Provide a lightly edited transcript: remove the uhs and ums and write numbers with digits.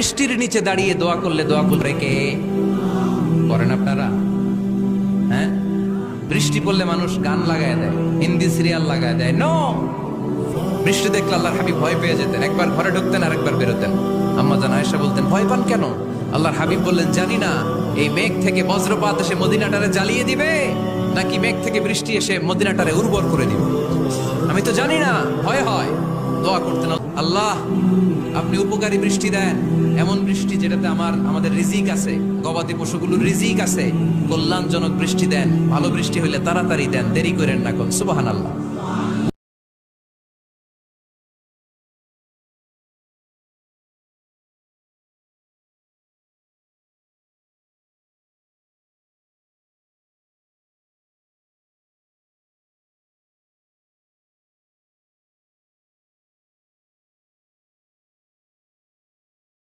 বৃষ্টির নিচে দাঁড়িয়ে দোয়া করলে দোয়া করবে কে? করেন আপনারা? হ্যাঁ, বৃষ্টি পড়লে মানুষ গান লাগায় দেয়, হিন্দি সিরিয়াল লাগায় দেয়। নো, বৃষ্টি দেখলে আল্লাহর হাবিব ভয় পেয়ে যেতেন, একবার ঘরে ঢুকতেন আর একবার বেরোতেন। আম্মা জান আয়েশা বলতেন, ভয় পান কেন? আল্লাহর হাবিব বললেন, জানি না এই মেঘ থেকে বজ্রপাত এসে মদিনাটারে জ্বালিয়ে দিবে নাকি মেঘ থেকে বৃষ্টি এসে মদিনাটারে উর্বর করে দিবে, আমি তো জানি না, ভয় হয়। দোয়া করতেন, আল্লাহ আপনি উপকারী বৃষ্টি দেন, এমন বৃষ্টি যেটাতে আমাদের রিজিক আছে, গবাদি পশুগুলোর রিজিক আছে, কল্যাণজনক বৃষ্টি দেন, ভালো বৃষ্টি হইলে তাড়াতাড়ি দেন, দেরি করেন না। কোন সুবহানাল্লাহ।